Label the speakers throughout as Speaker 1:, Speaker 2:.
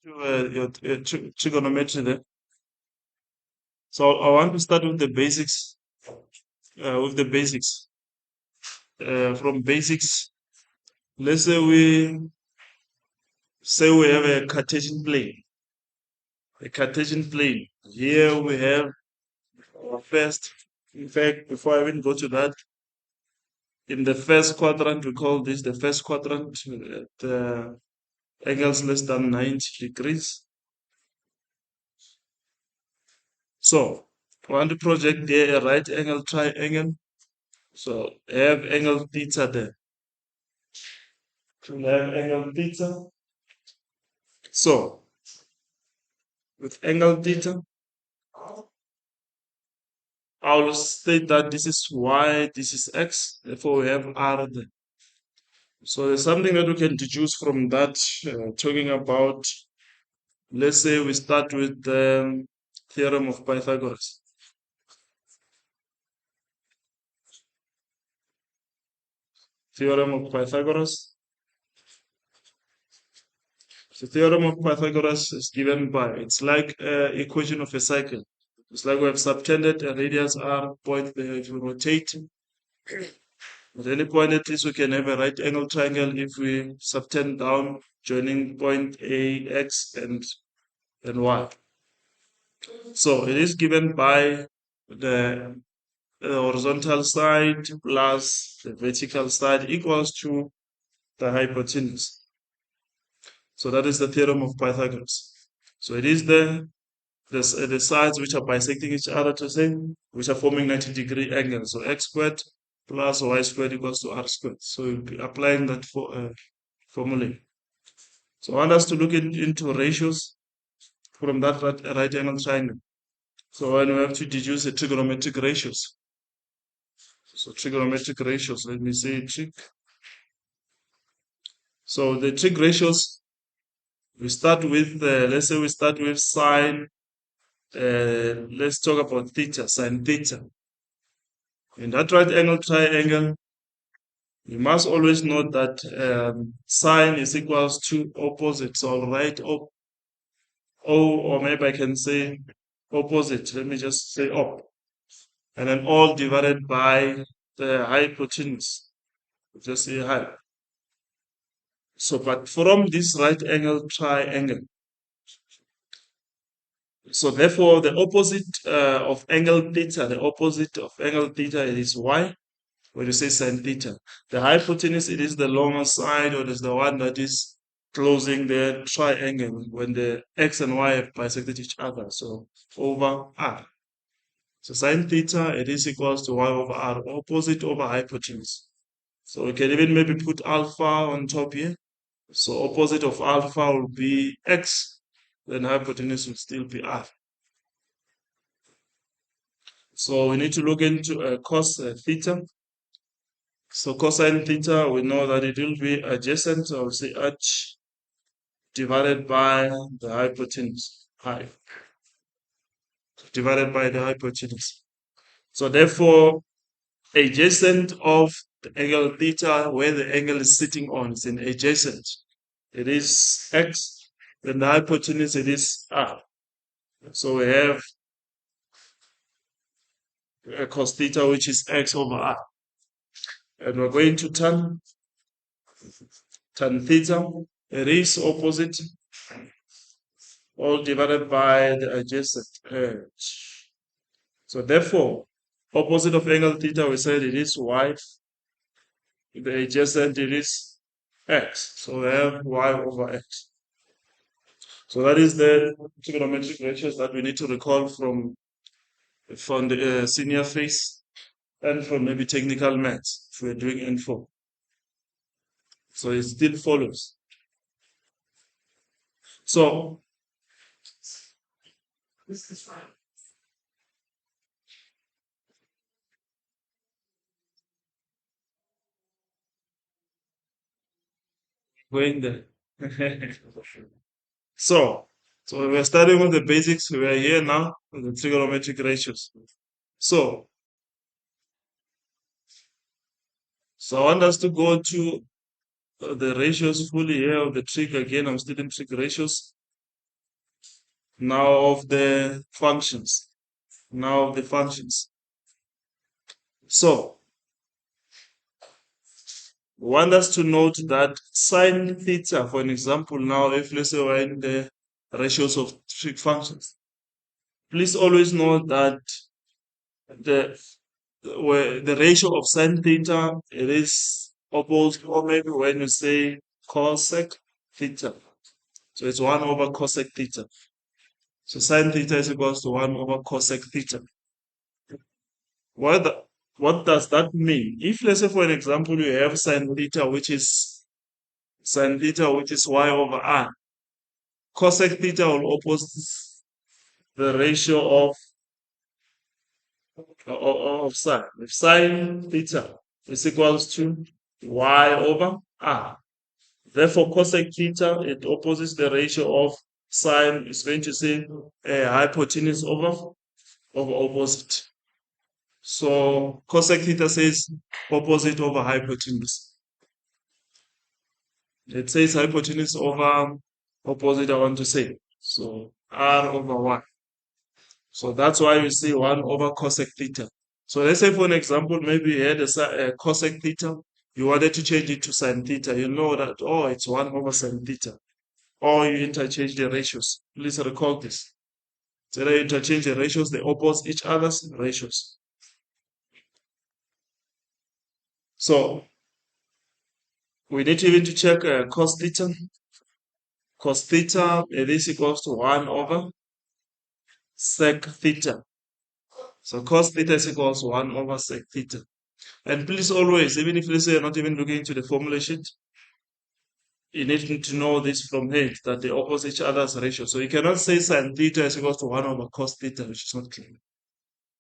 Speaker 1: to trigonometry there. So I want to start with the basics. From basics, let's say we have a Cartesian plane. A Cartesian plane. Here we have our first. In fact, before I even go to that, in the first quadrant, we call this the first quadrant. The angles less than 90 degrees. So, I want to project there a right angle triangle. So, I have angle theta there. We have angle theta. So, with angle theta, I'll state that this is y, this is x, therefore we have r there. So there's something that we can deduce from that, talking about, let's say we start with the theorem of Pythagoras. Theorem of Pythagoras. The theorem of Pythagoras is given by, it's like equation of a cycle. It's like we have subtended a radius r point there. If we rotate at any point, at least we can have a right angle triangle if we subtend down, joining point A, X, and Y. So it is given by the horizontal side plus the vertical side equals to the hypotenuse. So that is the theorem of Pythagoras. So it is the sides which are bisecting each other to say, which are forming 90-degree angles. So x squared plus y squared equals to r squared. So you'll be applying that formula. So I want us to look into ratios from that right angle triangle. So when we have to deduce the trigonometric ratios. So trigonometric ratios, let me say trig. So the trig ratios, we start with, let's say we start with sine, let's talk about theta, sine theta. In that right angle triangle, you must always note that sine is equals to opposite. So I'll write or maybe I can say opposite. Let me just say op. And then all divided by the hypotenuse. Just say hy. So, but from this right angle triangle, so therefore the opposite of angle theta, the opposite of angle theta is y. When you say sine theta, the hypotenuse, it is the longer side, or it is the one that is closing the triangle when the x and y have bisected each other. So over r. So sine theta, it is equals to y over r, opposite over hypotenuse. So we can even maybe put alpha on top here. So opposite of alpha will be x, then hypotenuse will still be r. So we need to look into cos theta. So cosine theta, we know that it will be adjacent, so I'll say h divided by the hypotenuse, divided by the hypotenuse. So therefore, adjacent of the angle theta, where the angle is sitting on, is an adjacent. It is x, then the hypotenuse, it is r. So we have a cos theta, which is x over r. And we're going to tan theta, it is opposite, all divided by the adjacent edge. So therefore, opposite of angle theta, we said it is y. The adjacent, it is x. So we have y over x. So that is the trigonometric ratios that we need to recall from the senior phase and from maybe technical maths if we're doing N4. So it still follows. So this is fine. Going there. So we're starting with the basics. We are here now with the trigonometric ratios. So I want us to go to the ratios fully here of the trig again. I'm still in trig ratios. Now of the functions. Now of the functions. So, we want us to note that sine theta, for an example, now if let's say we're in the ratios of trig functions, please always note that the where the ratio of sine theta it is opposed, or maybe when you say cosec theta, so it's 1 over cosec theta. So sine theta is equals to 1 over cosec theta. What what does that mean? If let's say for an example you have sine theta which is y over r, cosec theta will oppose the ratio of sine. If sine theta is equals to y over r, therefore cosec theta it opposes the ratio of sine is going to say hypotenuse over opposite. So cosec theta says opposite over hypotenuse. It says hypotenuse over opposite, I want to say. So r over 1. So that's why you see 1 over cosec theta. So let's say for an example, maybe you had a cosec theta, you wanted to change it to sine theta. You know that, oh, it's 1 over sine theta. Or you interchange the ratios. Please recall this. So you interchange the ratios, they oppose each other's ratios. So we need even to check cos theta. Cos theta, it is equals to 1 over sec theta. So cos theta is equals to 1 over sec theta. And please always, even if let's say you're not even looking into the formula sheet, you need to know this from head that they oppose each other's ratio. So you cannot say sine theta is equals to 1 over cos theta, which is not clear.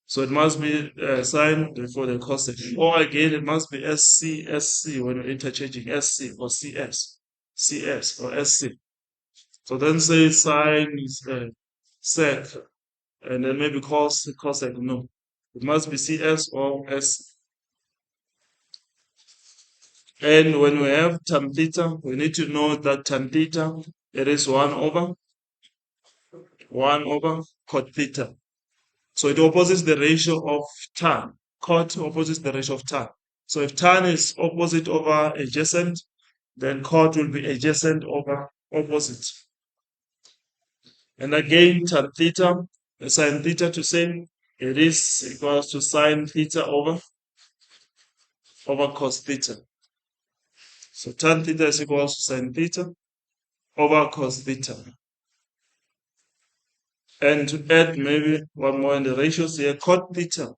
Speaker 1: So it must be sine before the cosec. Or again, it must be SC when you're interchanging SC or CS or SC. So then say sine is sec, and then maybe cosec. No, it must be CS or S. And when we have tan theta, we need to know that tan theta it is 1 over cot theta. So it opposes the ratio of tan. Cot opposes the ratio of tan. So if tan is opposite over adjacent, then cot will be adjacent over opposite. And again, tan theta, sine theta to say it is equals to sine theta over cos theta. So tan theta is equals to sine theta over cos theta. And to add maybe one more in the ratios here, cot theta.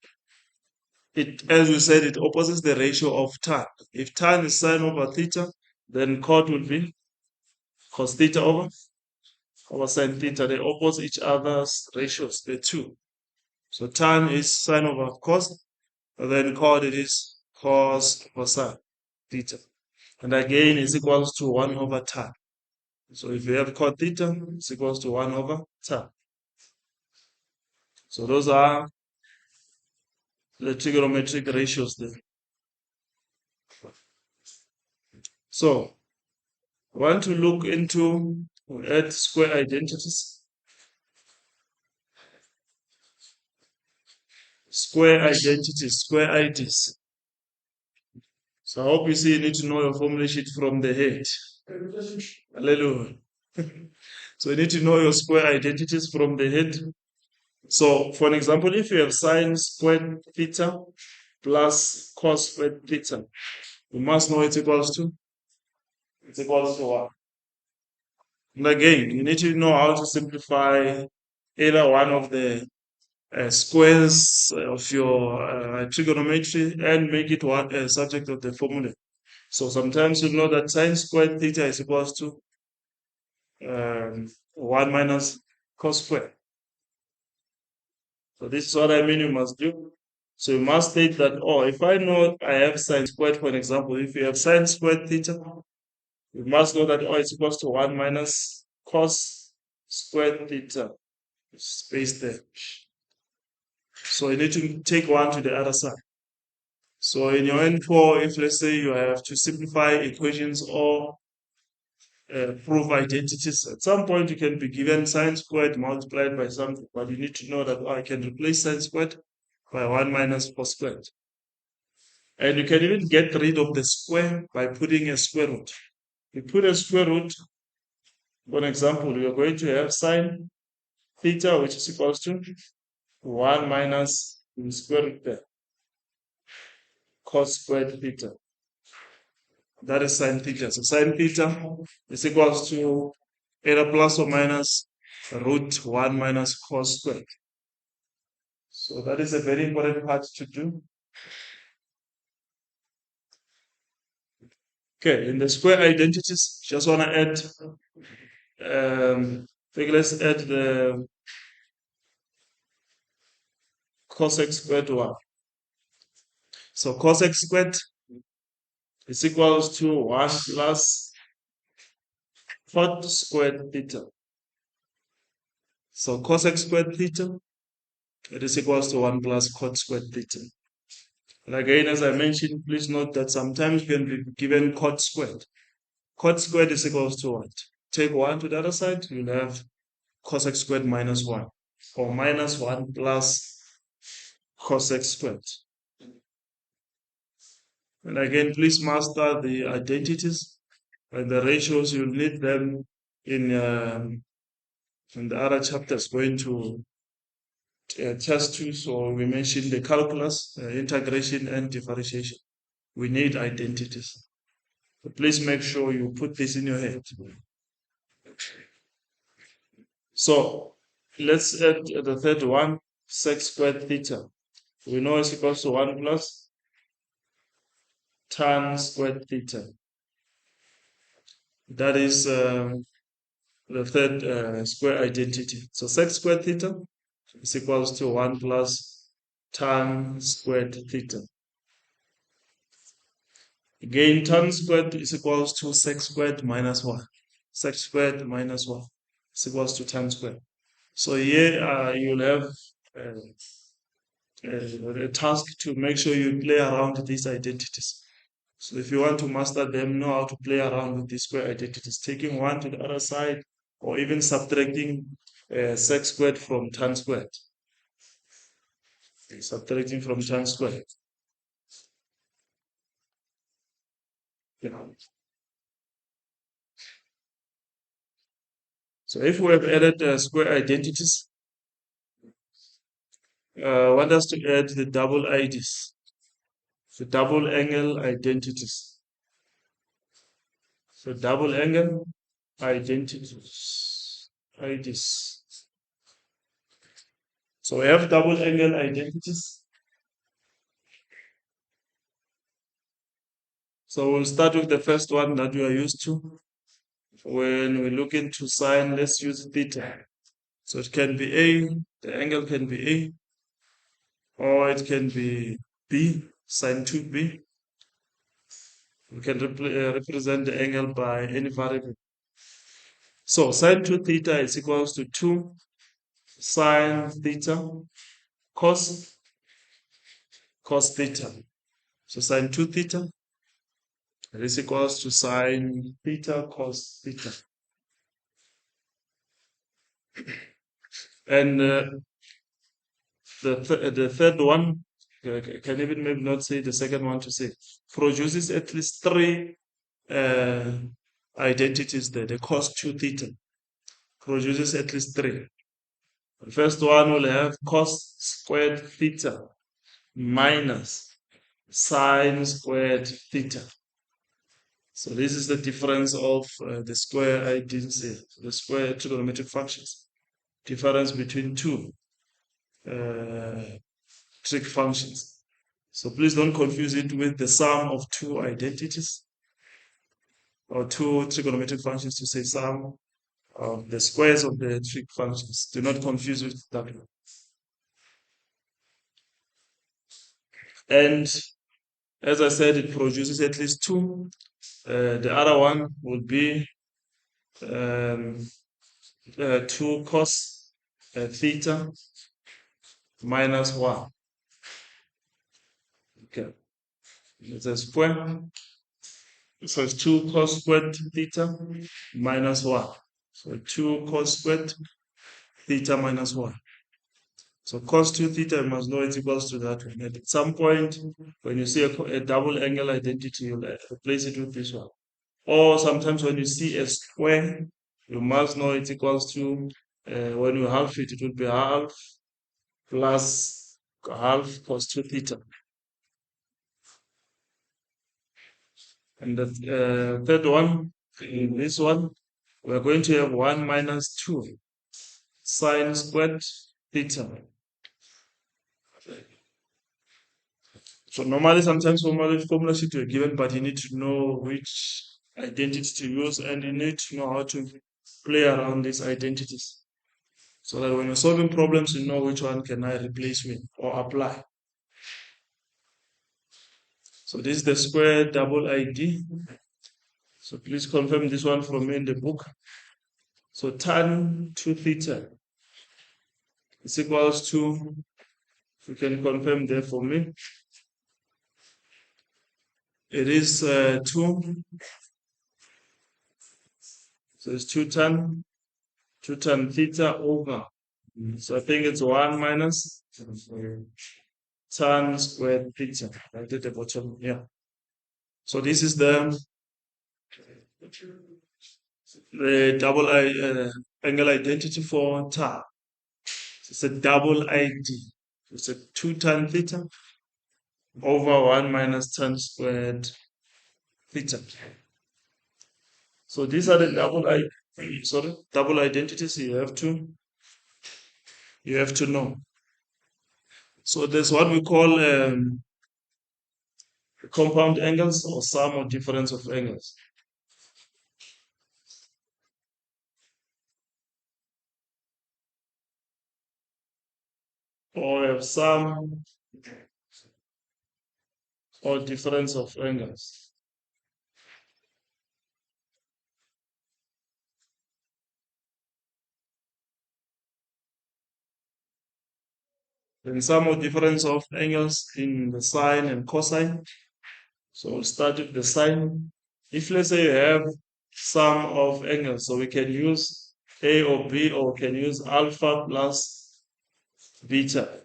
Speaker 1: It, as we said, it opposes the ratio of tan. If tan is sine over theta, then cot will be cos theta over sine theta. They oppose each other's ratios, the two. So tan is sine over cos, and then cot it is cos over sine theta. And again, it's equals to 1 over tan. So if you have cot theta, it's equals to 1 over tan. So those are the trigonometric ratios there. So I want to look into add square identities. Square identities, square IDs. So I hope you see you need to know your formula sheet from the head. Hallelujah. So you need to know your square identities from the head. So for an example, if you have sine squared theta plus cos squared theta, you must know it's equals to what? And again, you need to know how to simplify either one of the squares of your trigonometry and make it one subject of the formula. So sometimes you know that sine squared theta is equals to 1 minus cos squared. So this is what I mean you must do. So you must state that, oh, if I know I have sine squared, for an example, if you have sine squared theta, you must know that, oh, it's equals to 1 minus cos squared theta. Space there. So you need to take 1 to the other side. So in your N4, if let's say you have to simplify equations or prove identities. At some point, you can be given sine squared multiplied by something, but you need to know that I can replace sine squared by 1 minus cos squared. And you can even get rid of the square by putting a square root. You put a square root, for example, you are going to have sine theta, which is equals to 1 minus the square root there, cos squared theta. That is sine theta. So sine theta is equals to either plus or minus root 1 minus cos squared. So that is a very important part to do. Okay, in the square identities, just want to add, let's add the cos x squared to 1. So cos x squared is equals to 1 plus cot squared theta. So cos x squared theta, it is equals to 1 plus cot squared theta. And again, as I mentioned, please note that sometimes you can be given cot squared. Cot squared is equals to what? Take 1 to the other side, you'll have cos x squared minus 1, or minus 1 plus cos x squared. And again, please master the identities and the ratios. You'll need them in the other chapters going to test 2. So we mentioned the calculus, integration and differentiation. We need identities. So please make sure you put this in your head. So let's add the third one, sec squared theta. We know it's equals to 1 plus tan squared theta. That is the third square identity. So sec squared theta is equals to 1 plus tan squared theta. Again, tan squared is equals to sec squared minus 1. Sec squared minus 1 is equals to tan squared. So here you'll have a task to make sure you play around with these identities. So if you want to master them, know how to play around with these square identities, taking 1 to the other side, or even subtracting sec squared from tan squared. Subtracting from tan squared. So if we have added square identities, want us to add the double IDs, the double angle identities. So double angle identities, IDs. So we have double angle identities. So we'll start with the first one that we are used to. When we look into sine, let's use theta. So it can be A, the angle can be A, or it can be B, sine 2B. We can represent the angle by any variable. So sine 2 theta is equals to 2 sine theta cos theta. So sine 2 theta is equals to sine theta cos theta. And the third one, I can even maybe not say the second one to say, produces at least 3 identities there. The cos 2 theta produces at least 3. The first one will have cos squared theta minus sine squared theta. So this is the difference of the square identity, the square trigonometric functions. Difference between 2 trig functions. So please don't confuse it with the sum of 2 identities or 2 trigonometric functions to say sum of the squares of the trig functions. Do not confuse with that one. And as I said, it produces at least 2. The other one would be 2 cos theta minus 1. Okay, it's a square. So it's 2 cos squared theta minus 1. So 2 cos squared theta minus 1. So cos 2 theta, you must know it's equals to that one. At some point, when you see a double angle identity, you'll replace it with this one. Or sometimes when you see a square, you must know it's equals to, when you half it, it will be half plus half cos 2 theta. And the third one, in this one, we're going to have 1 minus 2 sine squared theta. So normally, sometimes formula sheet you're given, but you need to know which identity to use, and you need to know how to play around these identities. So that when you're solving problems, you know which one can I replace with or apply. So this is the square double ID. So please confirm this one from me in the book. So tan 2 theta is equals to, you can confirm there for me, it is 2. So it's 2 tan theta over. So I think it's 1 minus tan squared theta right at the bottom. Yeah. So this is the double angle identity for tan. It's a double ID. It's a 2 tan theta over 1 minus tan squared theta. So these are the double identities you have to know. So there's what we call compound angles or sum or difference of angles. Or have sum or difference of angles. Then sum or difference of angles in the sine and cosine. So we'll start with the sine. If let's say you have sum of angles, so we can use A or B, or we can use alpha plus beta.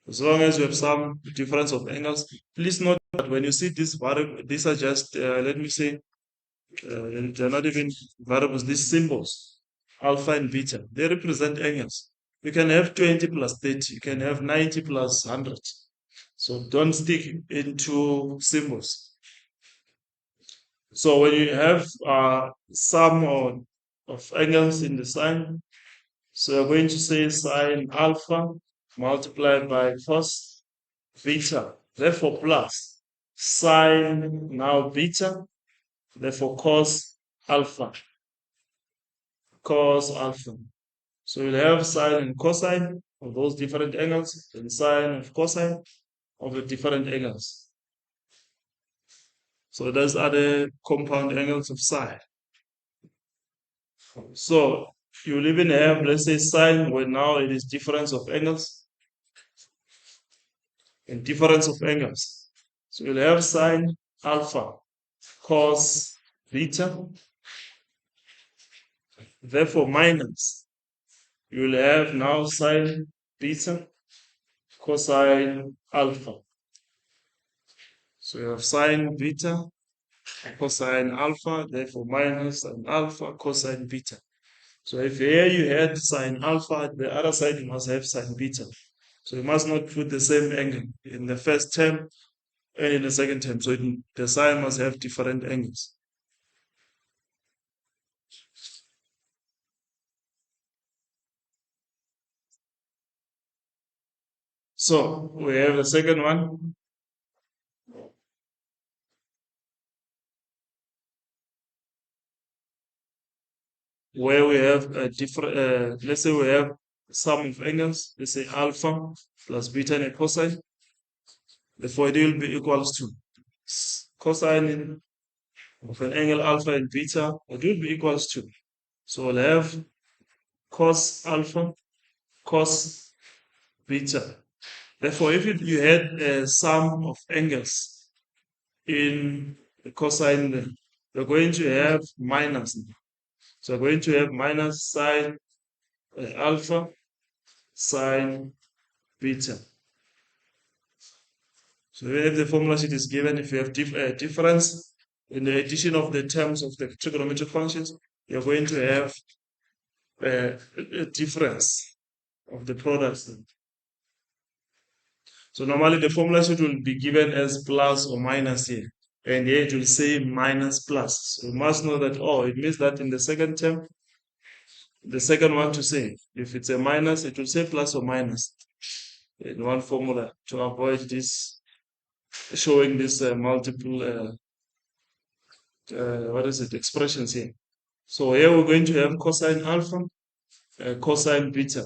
Speaker 1: As long as you have some difference of angles, please note that when you see this variable, these are just, let me say, they're not even variables, these symbols, alpha and beta, they represent angles. You can have 20 plus 30, you can have 90 plus 100. So don't stick into symbols. So when you have sum of angles in the sine, so you're going to say sine alpha multiplied by cos beta, therefore plus sine now beta, therefore cos alpha. So you'll have sine and cosine of those different angles, and sine and cosine of the different angles. So those are the compound angles of sine. So you'll even have, let's say, sine, where now it is difference of angles and difference of angles. So you'll have sine alpha cos beta, therefore minus, you'll have now sine beta cosine alpha. So you have sine beta cosine alpha, therefore minus sine alpha cosine beta. So if here you had sine alpha, the other side you must have sine beta. So you must not put the same angle in the first term and in the second term. So the sine must have different angles. So we have the second one. Where we have a different, let's say we have sum of angles, let's say alpha plus beta and cosine. Therefore, it will be equals to cosine of an angle alpha and beta, it will be equals to. So we'll have cos alpha, cos beta. Therefore, if you had a sum of angles in the cosine you're going to have minus. So we're going to have minus sine alpha sine beta. So if the formula sheet is given, if you have difference in the addition of the terms of the trigonometric functions, you're going to have a difference of the products. So normally the formula sheet will be given as plus or minus here. And here it will say minus plus. So you must know that, oh, it means that in the second term, the second one to say, if it's a minus, it will say plus or minus in one formula to avoid this showing this multiple expressions here. So here we're going to have cosine alpha, cosine beta.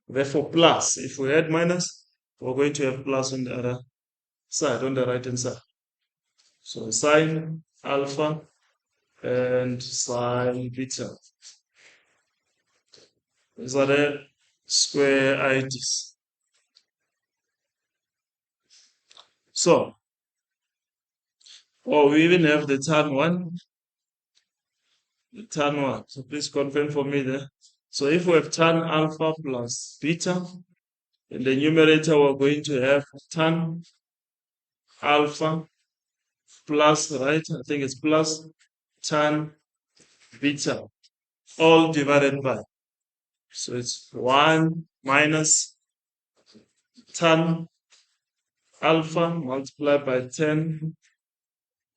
Speaker 1: Therefore plus, if we add minus, we're going to have plus on the other side, on the right hand side. So sine alpha and sine beta. These are the square IDs. So, we even have the tan one. Tan one. So please confirm for me there. So if we have tan alpha plus beta, in the numerator we're going to have tan alpha plus, right? I think it's plus tan beta, all divided by. So it's 1 minus tan alpha multiplied by 10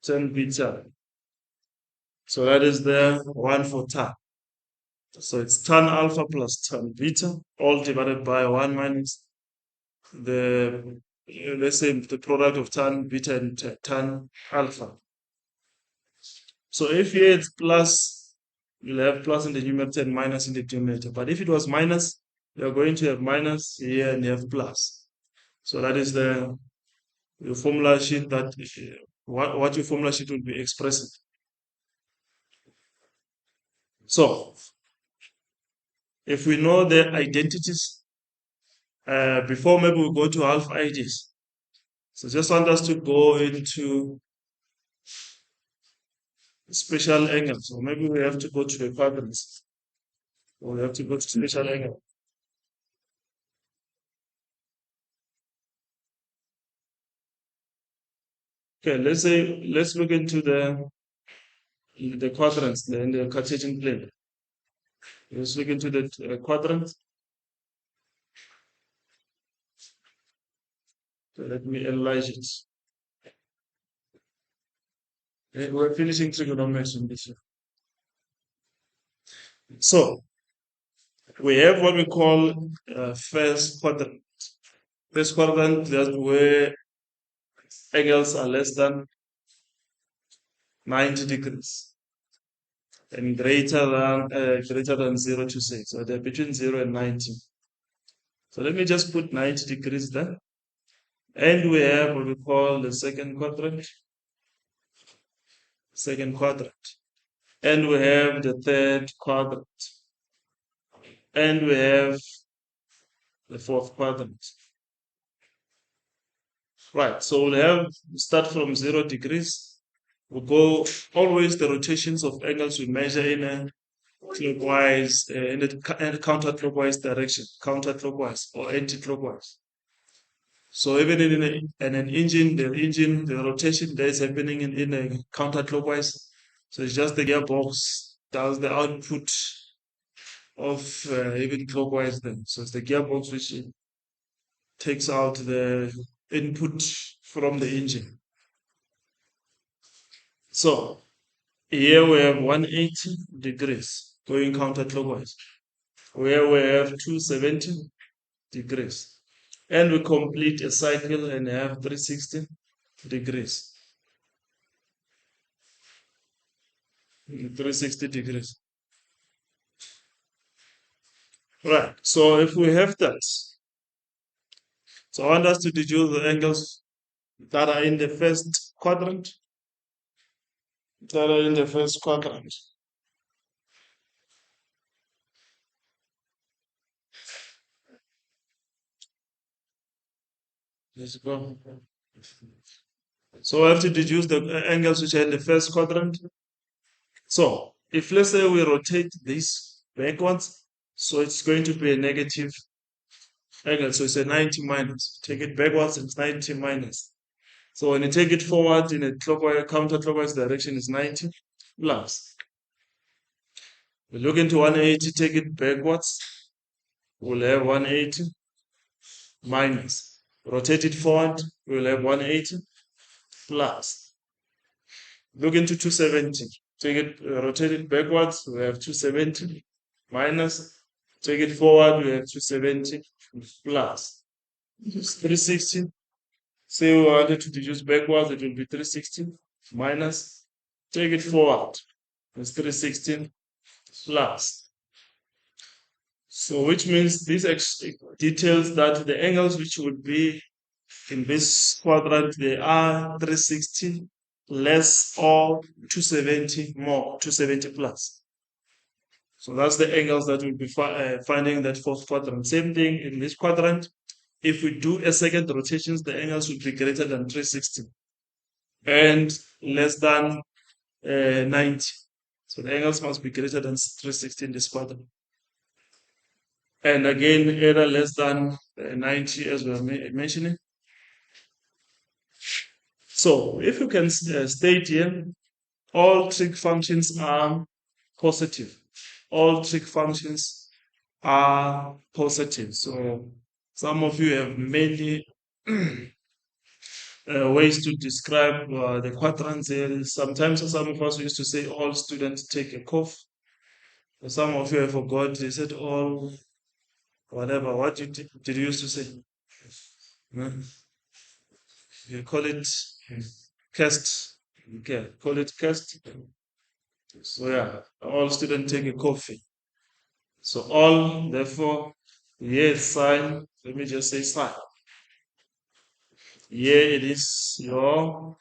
Speaker 1: beta. So that is the 1 for tan. So it's tan alpha plus tan beta, all divided by 1 minus the, let's say, the product of tan beta and tan alpha. So if here it's plus, you'll have plus in the numerator and minus in the denominator. But if it was minus, you're going to have minus here and you have plus. So that is the formula sheet that what your formula sheet will be expressing. So if we know the identities, before maybe we go to half IDs. So just want us to go into special angles. So maybe we have to go to the quadrants. Or we have to go to special angle. Okay, let's look into the quadrants in the Cartesian plane. Let's look into the quadrant. So let me analyze it. Okay, we're finishing trigonometry this year. So we have what we call first quadrant. First quadrant, that's where angles are less than 90 degrees and greater than 0 to 6. So they're between 0 and 90. So let me just put 90 degrees there. And we have what we call the second quadrant. And we have the third quadrant. And we have the fourth quadrant. Right, so we'll start from 0 degrees. We'll go always the rotations of angles we measure in a clockwise, in a counterclockwise direction, counterclockwise or anti-clockwise. So even in an engine, the rotation that is happening in a counterclockwise. So it's just the gearbox does the output of even clockwise then. So it's the gearbox which takes out the input from the engine. So here we have 180 degrees going counterclockwise. Where we have 270 degrees. And we complete a cycle and have 360 degrees. 360 degrees. Right, so if we have that, so I want us to deduce the angles that are in the first quadrant. Let's go. So I have to deduce the angles which are in the first quadrant. So if let's say we rotate this backwards, so it's going to be a negative angle. So it's a 90 minus. Take it backwards, it's 90 minus. So when you take it forward in a clockwise, counterclockwise direction, is 90 plus. We look into 180, take it backwards, we'll have 180 minus. Rotate it forward, we'll have 180 plus. Look into 270, take it, rotate it backwards, we have 270 minus. Take it forward, we have 270 plus. 360. Say we wanted to deduce backwards, it will be 360 minus. Take it forward, it's 316 plus. So which means this details that the angles which would be in this quadrant, they are 360 less or 270 more, 270 plus. So that's the angles that we'll be finding in that fourth quadrant. Same thing in this quadrant. If we do a second rotations, the angles will be greater than 360 and less than 90. So the angles must be greater than 360 in this quadrant. And again, either less than 90 as we are mentioning. So if you can state here, all trig functions are positive. All trig functions are positive. So some of you have many ways to describe the quadrants here. Sometimes some of us used to say all students take a cough. Some of you have forgot. They said all whatever. What did you used to say? Hmm? You call it cast. Okay, call it cast. So yeah, all students take a coffee. So all, therefore, yes, sine. Let me just say sine. Here it is your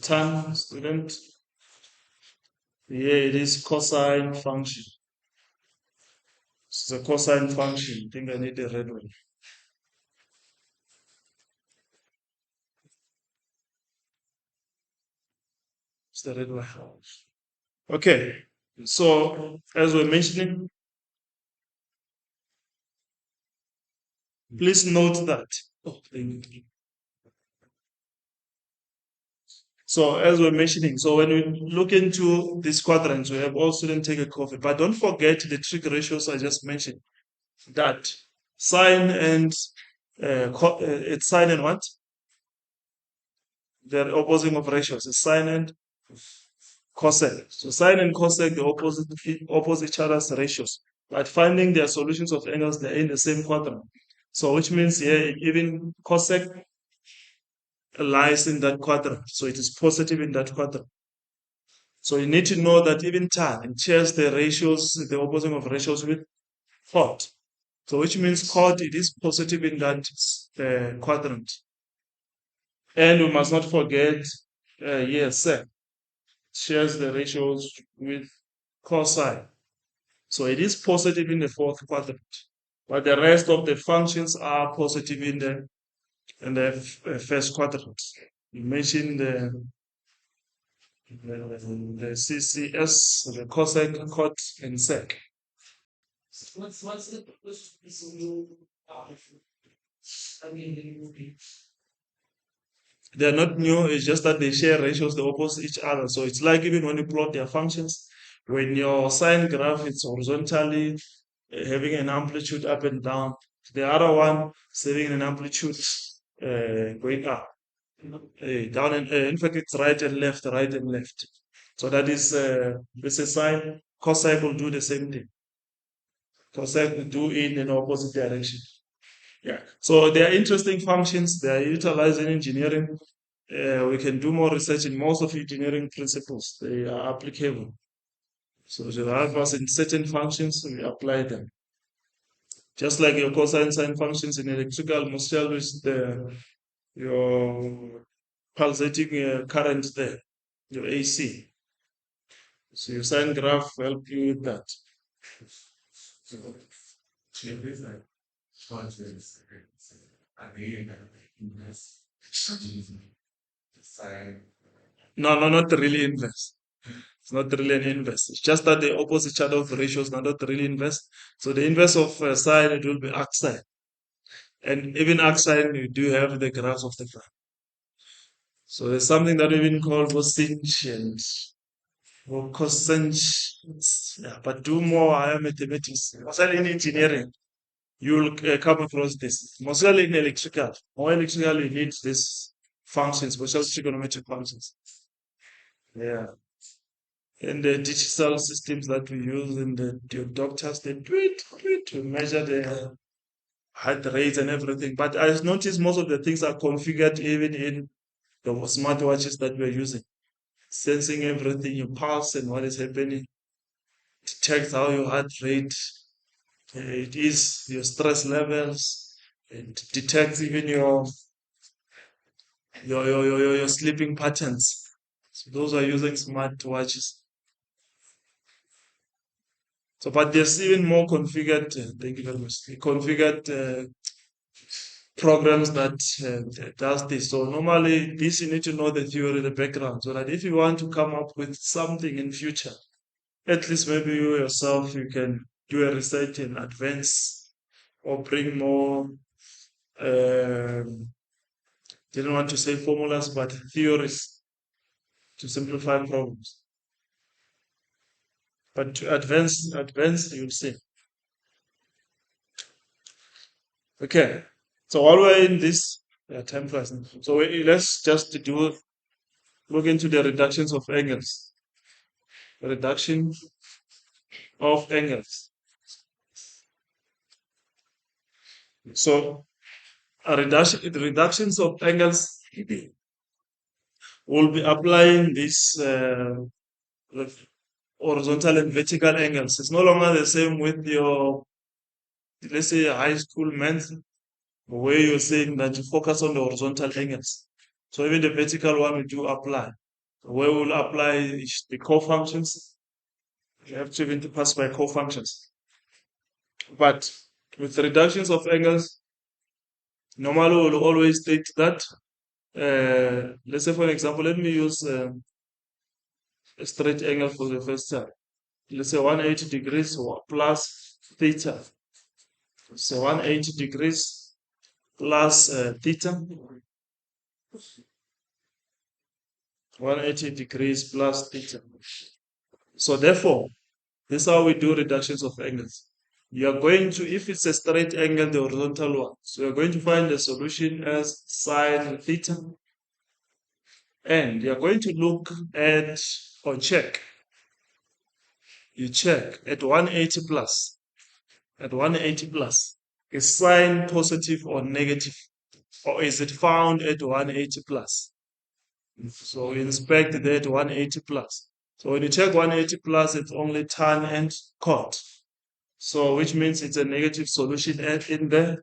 Speaker 1: tan student. Here it is cosine function. It's a cosine function. I think I need a red one. It's the red one. Okay. So as we're mentioning, please note that. Oh, thank you. So as we're mentioning, so when we look into these quadrants, we have all students take a coffee. But don't forget the trig ratios I just mentioned. That sine and it's sine and what? They're opposing of ratios. It's sine and cosec. So sine and cosec they oppose each other's ratios. But finding their solutions of angles, they're in the same quadrant. So which means here even cosec lies in that quadrant. So it is positive in that quadrant. So you need to know that even tan shares the ratios, the opposing of ratios with cot. So which means cot, it is positive in that quadrant. And we must not forget, yes, sec shares the ratios with cosine. So it is positive in the fourth quadrant. But the rest of the functions are positive in the first quadrant. You mentioned the CCS, the cosec, cot, and sec. What's the I mean, they're not new, it's just that they share ratios, they oppose each other. So it's like even when you plot their functions, when your sine graph is horizontally having an amplitude up and down, the other one is having an amplitude going up, down, and in fact, it's right and left, right and left. So that is this is sine, cosine will do the same thing. Cosine will do in an opposite direction. Yeah. So they are interesting functions. They are utilized in engineering. We can do more research in most of engineering principles. They are applicable. So they help us in certain functions, we apply them. Just like your cosine sine functions in electrical, most always your pulsating current there, your AC. So your sine graph help you with that. No, no, not really inverse. It's not really an inverse. It's just that the opposite each other of ratios are not really inverse. So the inverse of sine, it will be arcsine. And even arcsine, you do have the graphs of the graph. So there's something that we even call cosine or cosine. Yeah, but do more higher mathematics. Mostly in engineering, you'll come across this. Mostly in electrical. More electrical, you need this functions, special trigonometric functions. Yeah. And the digital systems that we use in the doctors, they do it to measure the heart rate and everything. But I noticed most of the things are configured even in the smartwatches that we're using, sensing everything, your pulse and what is happening, detects how your heart rate it is, your stress levels, it detects even your sleeping patterns. So those are using smartwatches. So, but there's even more configured. Thank you very much. Configured programs that does this. So normally, this you need to know the theory, the background, so that if you want to come up with something in future, at least maybe you yourself you can do a research and advance or bring more. Didn't want to say formulas, but theories to simplify problems. But to advance, you'll see. Okay. So while we're in this time class, so let's just look into the reductions of angles. Reduction of angles. So reductions of angles will be applying this horizontal and vertical angles. It's no longer the same with your, let's say, high school math, where you're saying that you focus on the horizontal angles. So even the vertical one we do apply. Where we'll apply the co-functions. You have to even to pass by co-functions. But with reductions of angles, normally we'll always state that, let's say for an example, let me use a straight angle for the first time. Let's say 180 degrees plus theta. So 180 degrees plus theta. 180 degrees plus theta. So therefore, this is how we do reductions of angles. You are going to, if it's a straight angle, the horizontal one. So you're going to find the solution as sine theta. And you're going to look at or check. You check at 180 plus. At 180 plus. Is sine positive or negative? Or is it found at 180 plus? So we inspect that at 180 plus. So when you check 180 plus, it's only tan and cot. So which means it's a negative solution in the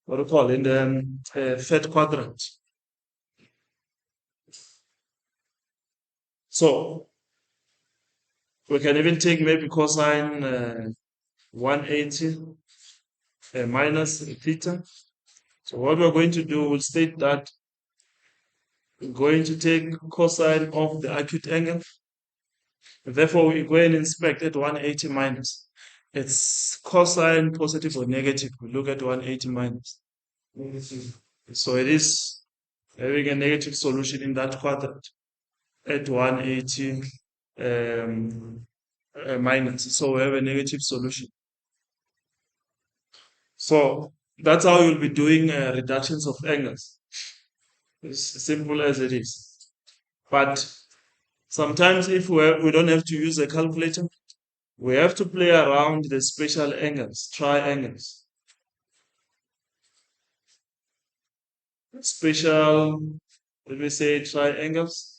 Speaker 1: what do you call it? In the third quadrant. So we can even take maybe cosine 180 minus theta. So what we're going to do, we'll state that we're going to take cosine of the acute angle. Therefore, we go and inspect at 180 minus. It's cosine positive or negative. We look at 180 minus. So it is having a negative solution in that quadrant at 180 minus. So we have a negative solution. So that's how you'll be doing reductions of angles. It's simple as it is. But sometimes if we don't have to use a calculator, we have to play around the special angles, triangles. Special, let me say triangles,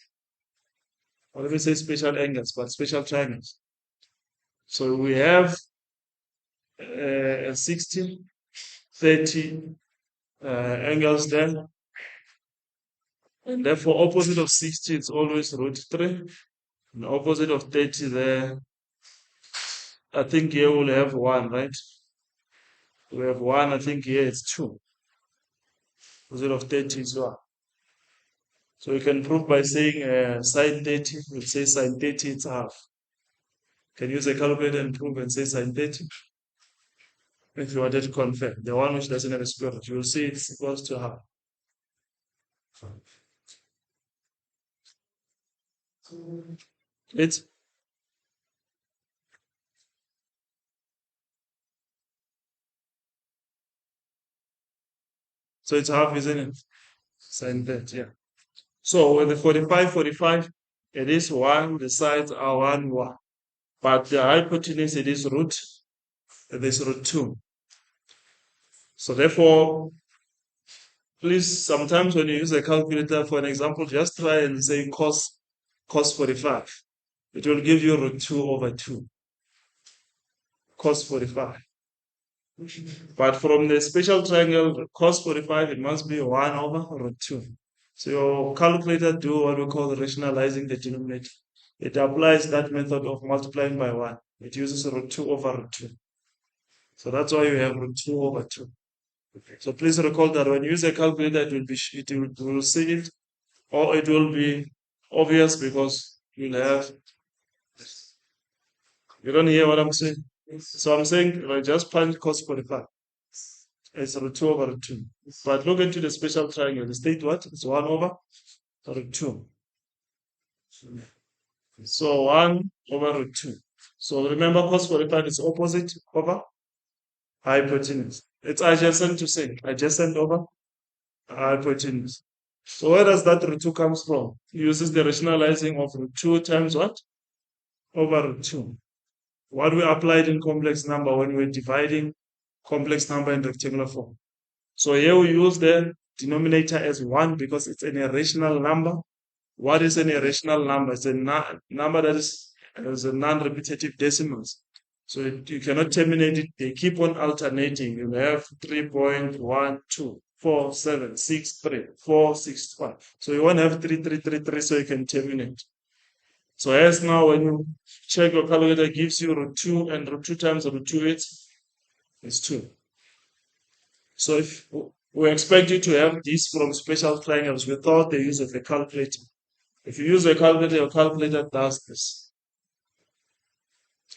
Speaker 1: or let me say special angles, but special triangles. So we have 60, 30 angles there. And therefore, opposite of 60 is always root 3. And opposite of 30 there, I think here we'll have 1, right? We have 1, I think here it's 2. Opposite of 30 is 1. So you can prove by saying sine 30, we'll say sine 30 it's half. Can use a calculator and prove and say sine 30. If you wanted to confirm, the one which doesn't have a square root, you will see it's equals to half. It's so it's half, isn't it? Sine 30, yeah. So with the 45, 45, it is 1, the sides are 1, 1. But the hypotenuse, it is root, it is root 2. So therefore, please, sometimes when you use a calculator, for an example, just try and say cos 45. It will give you root 2 over 2, cos 45. But from the special triangle, cos 45, it must be 1 over root 2. So your calculator do what we call rationalizing the denominator. It applies that method of multiplying by 1. It uses root 2 over root 2. So that's why you have root 2 over 2. So please recall that when you use a calculator, will see it, or it will be obvious because you'll have. You don't hear what I'm saying? So I'm saying just punch cos 45. It's root 2 over root 2. But look into the special triangle. The state what? It's 1 over root 2. So 1 over root 2. So remember cos 45 is opposite over hypotenuse. It's adjacent to say adjacent over hypotenuse. So where does that root 2 comes from? It uses the rationalizing of root 2 times what? Over root 2. What we applied in complex number when we're dividing complex number in rectangular form. So here we use the denominator as 1 because it's an irrational number. What is an irrational number? It's a number that is a non-repetitive decimals. So you cannot terminate it. They keep on alternating. You have 3.12, 4, 7, 6, 3, 4, 6, 5. So you won't have 3, 3, 3, 3, so you can terminate. So as now when you check your calculator, it gives you root 2, and root 2 times root 2 is 2. So if we expect you to have this from special triangles without the use of a calculator. If you use a calculator, your calculator does this.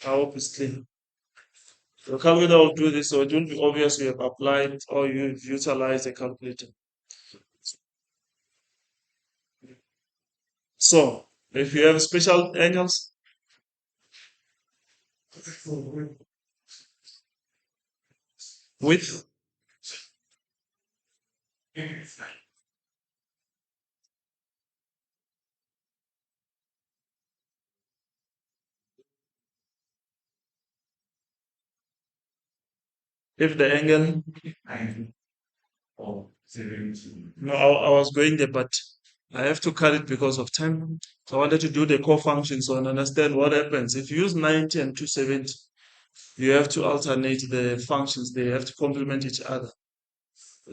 Speaker 1: I hope it's clear. Your calculator will do this, so it will be obvious you have applied or you've utilized a calculator. So if you have special angles, with if the angle, no, I was going there, but I have to cut it because of time. So I wanted to do the core functions so I understand what happens. If you use 90 and 270, you have to alternate the functions. They have to complement each other.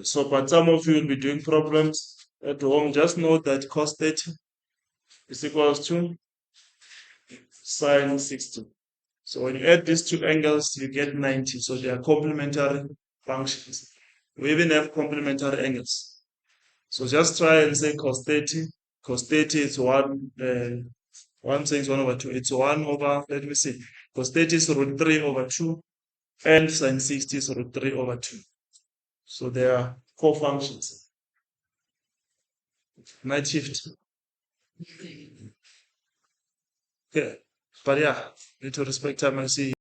Speaker 1: So, but some of you will be doing problems at home. Just know that cos 30 is equals to sine 60. So when you add these two angles, you get 90. So they are complementary functions. We even have complementary angles. So just try and say cos 30. Cos 30 is 1 saying 1 over 2. It's 1 over, let me see. Cos 30 is root 3 over 2. And sine 60 is root 3 over 2. So they are co-functions. Night shift. Okay. But yeah, need to respect time and see.